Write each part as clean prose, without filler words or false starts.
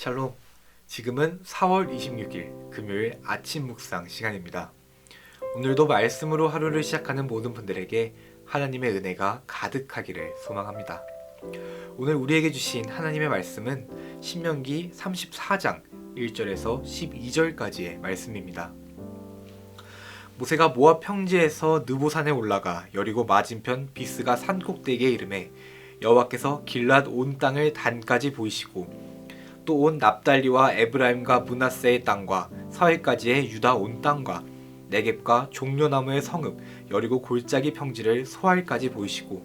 샬롬. 지금은 4월 26일 금요일 아침 묵상 시간입니다. 오늘도 말씀으로 하루를 시작하는 모든 분들에게 하나님의 은혜가 가득하기를 소망합니다. 오늘 우리에게 주신 하나님의 말씀은 신명기 34장 1절에서 12절까지의 말씀입니다. 모세가 모압 평지에서 느보산에 올라가 여리고 맞은편 비스가 산꼭대기에 이르매 여호와께서 길랏 온 땅을 단까지 보이시고 또 온 납달리와 에브라임과 므낫세의 땅과 서해까지의 유다 온 땅과 네겝과 종려나무의 성읍 여리고 골짜기 평지를 소알까지 보이시고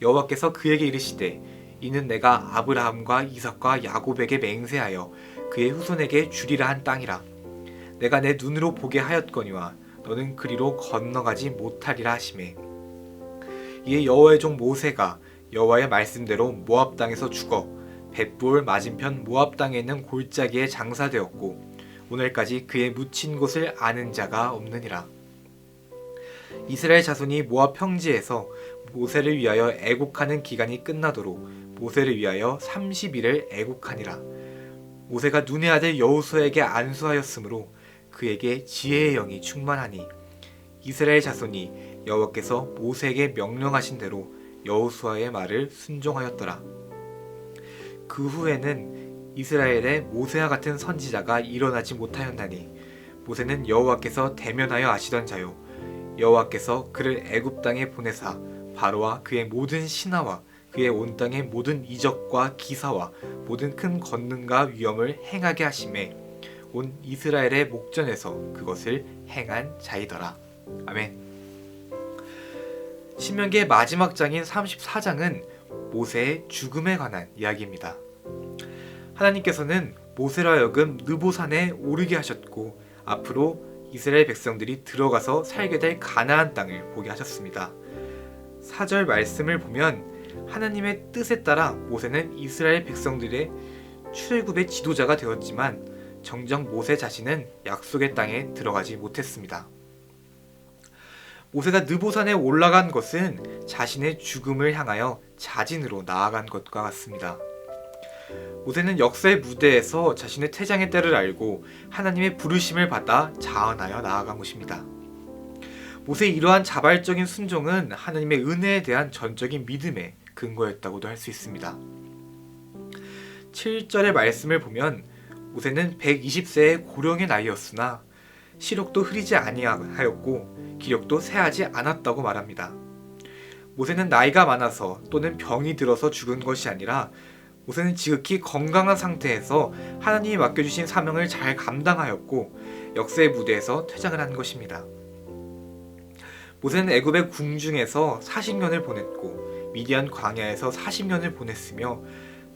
여호와께서 그에게 이르시되 이는 내가 아브라함과 이삭과 야곱에게 맹세하여 그의 후손에게 주리라 한 땅이라. 내가 내 눈으로 보게 하였거니와 너는 그리로 건너가지 못하리라 하시매 이에 여호와의 종 모세가 여호와의 말씀대로 모압 땅에서 죽어 벳부올 맞은편 모압 땅에 있는 골짜기에 장사되었고 오늘까지 그의 묻힌 곳을 아는 자가 없느니라. 이스라엘 자손이 모압 평지에서 모세를 위하여 애곡하는 기간이 끝나도록 모세를 위하여 30일을 애곡하니라. 모세가 눈의 아들 여호수아에게 안수하였으므로 그에게 지혜의 영이 충만하니 이스라엘 자손이 여호와께서 모세에게 명령하신 대로 여호수아의 말을 순종하였더라. 그 후에는 이스라엘에 모세와 같은 선지자가 일어나지 못하였나니 모세는 여호와께서 대면하여 아시던 자요 여호와께서 그를 애굽 땅에 보내사 바로와 그의 모든 신하와 그의 온 땅의 모든 이적과 기사와 모든 큰 권능과 위엄을 행하게 하심에 온 이스라엘의 목전에서 그것을 행한 자이더라. 아멘. 신명기의 마지막 장인 34장은 모세의 죽음에 관한 이야기입니다. 하나님께서는 모세로 하여금 느보산에 오르게 하셨고 앞으로 이스라엘 백성들이 들어가서 살게 될 가나안 땅을 보게 하셨습니다. 4절 말씀을 보면 하나님의 뜻에 따라 모세는 이스라엘 백성들의 출애굽의 지도자가 되었지만 정작 모세 자신은 약속의 땅에 들어가지 못했습니다. 모세가 느보산에 올라간 것은 자신의 죽음을 향하여 자진으로 나아간 것과 같습니다. 모세는 역사의 무대에서 자신의 태장의 때를 알고 하나님의 부르심을 받아 자원하여 나아간 것입니다. 모세의 이러한 자발적인 순종은 하나님의 은혜에 대한 전적인 믿음의 근거였다고도 할 수 있습니다. 7절의 말씀을 보면 모세는 120세의 고령의 나이였으나 시력도 흐리지 아니하였고 기력도 쇠하지 않았다고 말합니다. 모세는 나이가 많아서 또는 병이 들어서 죽은 것이 아니라 모세는 지극히 건강한 상태에서 하나님이 맡겨주신 사명을 잘 감당하였고 역사의 무대에서 퇴장을 한 것입니다. 모세는 애굽의 궁중에서 40년을 보냈고 미디안 광야에서 40년을 보냈으며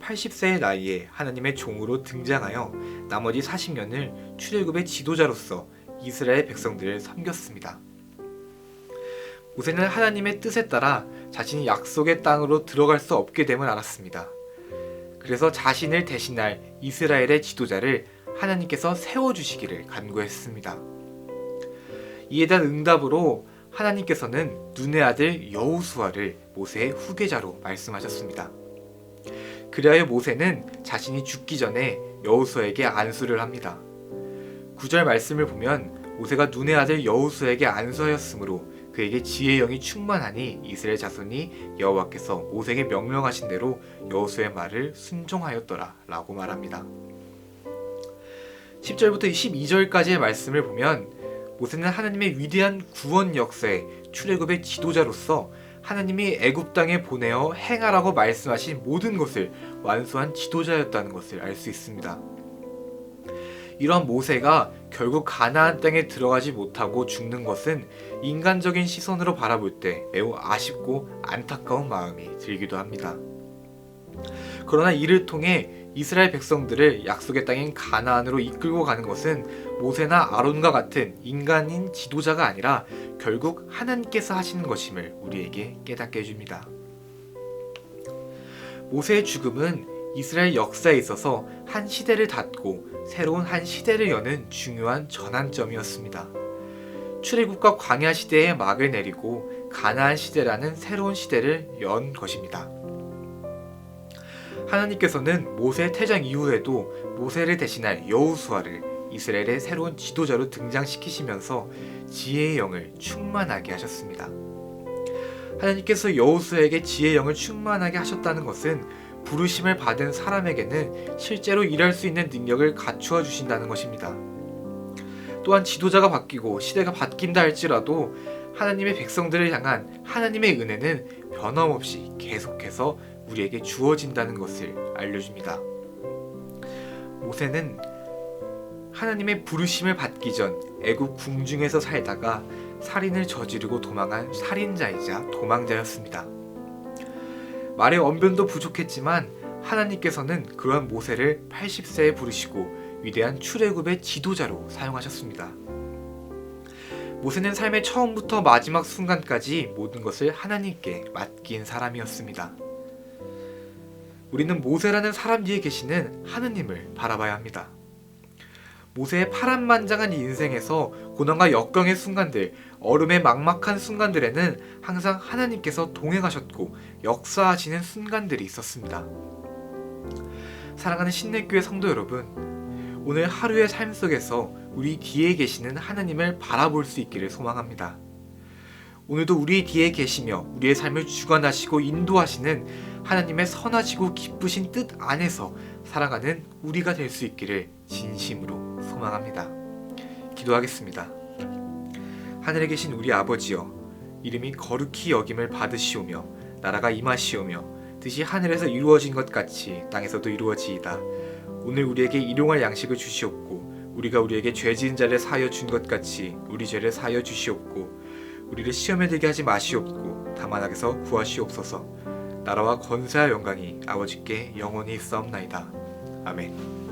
80세의 나이에 하나님의 종으로 등장하여 나머지 40년을 출애굽의 지도자로서 이스라엘 백성들을 섬겼습니다. 모세는 하나님의 뜻에 따라 자신이 약속의 땅으로 들어갈 수 없게 됨을 알았습니다. 그래서 자신을 대신할 이스라엘의 지도자를 하나님께서 세워주시기를 간구했습니다. 이에 대한 응답으로 하나님께서는 눈의 아들 여호수아를 모세의 후계자로 말씀하셨습니다. 그리하여 모세는 자신이 죽기 전에 여호수아에게 안수를 합니다. 9절 말씀을 보면 모세가 눈의 아들 여호수아에게 안수하였으므로 그에게 지혜의 영이 충만하니 이스라엘 자손이 여호와께서 모세에게 명령하신 대로 여호수아의 말을 순종하였더라 라고 말합니다. 10절부터 12절까지의 말씀을 보면 모세는 하나님의 위대한 구원 역사의 출애굽의 지도자로서 하나님이 애굽 땅에 보내어 행하라고 말씀하신 모든 것을 완수한 지도자였다는 것을 알 수 있습니다. 이러한 모세가 결국 가나안 땅에 들어가지 못하고 죽는 것은 인간적인 시선으로 바라볼 때 매우 아쉽고 안타까운 마음이 들기도 합니다. 그러나 이를 통해 이스라엘 백성들을 약속의 땅인 가나안으로 이끌고 가는 것은 모세나 아론과 같은 인간인 지도자가 아니라 결국 하나님께서 하시는 것임을 우리에게 깨닫게 해줍니다. 모세의 죽음은 이스라엘 역사에 있어서 한 시대를 닫고 새로운 한 시대를 여는 중요한 전환점이었습니다. 출애굽과 광야 시대의 막을 내리고 가나안 시대라는 새로운 시대를 연 것입니다. 하나님께서는 모세 퇴장 이후에도 모세를 대신할 여호수아를 이스라엘의 새로운 지도자로 등장시키시면서 지혜의 영을 충만하게 하셨습니다. 하나님께서 여호수아에게 지혜의 영을 충만하게 하셨다는 것은 부르심을 받은 사람에게는 실제로 일할 수 있는 능력을 갖추어 주신다는 것입니다. 또한 지도자가 바뀌고 시대가 바뀐다 할지라도 하나님의 백성들을 향한 하나님의 은혜는 변함없이 계속해서 우리에게 주어진다는 것을 알려줍니다. 모세는 하나님의 부르심을 받기 전 애굽 궁중에서 살다가 살인을 저지르고 도망한 살인자이자 도망자였습니다. 말의 언변도 부족했지만 하나님께서는 그러한 모세를 80세에 부르시고 위대한 출애굽의 지도자로 사용하셨습니다. 모세는 삶의 처음부터 마지막 순간까지 모든 것을 하나님께 맡긴 사람이었습니다. 우리는 모세라는 사람 뒤에 계시는 하느님을 바라봐야 합니다. 모세의 파란만장한 인생에서 고난과 역경의 순간들, 얼음의 막막한 순간들에는 항상 하나님께서 동행하셨고 역사하시는 순간들이 있었습니다. 사랑하는 신내교회 성도 여러분, 오늘 하루의 삶 속에서 우리 뒤에 계시는 하나님을 바라볼 수 있기를 소망합니다. 오늘도 우리 뒤에 계시며 우리의 삶을 주관하시고 인도하시는 하나님의 선하시고 기쁘신 뜻 안에서 살아가는 우리가 될 수 있기를 진심으로 소망합니다. 기도하겠습니다. 하늘에 계신 우리 아버지여, 이름이 거룩히 여김을 받으시오며 나라가 임하시오며 뜻이 하늘에서 이루어진 것 같이 땅에서도 이루어지이다. 오늘 우리에게 일용할 양식을 주시옵고 우리가 우리에게 죄 지은 자를 사하여 준 것 같이 우리 죄를 사하여 주시옵고 우리를 시험에 들게 하지 마시옵고 다만 악에서 구하시옵소서. 나라와 권세와 영광이 아버지께 영원히 있사옵나이다. 아멘.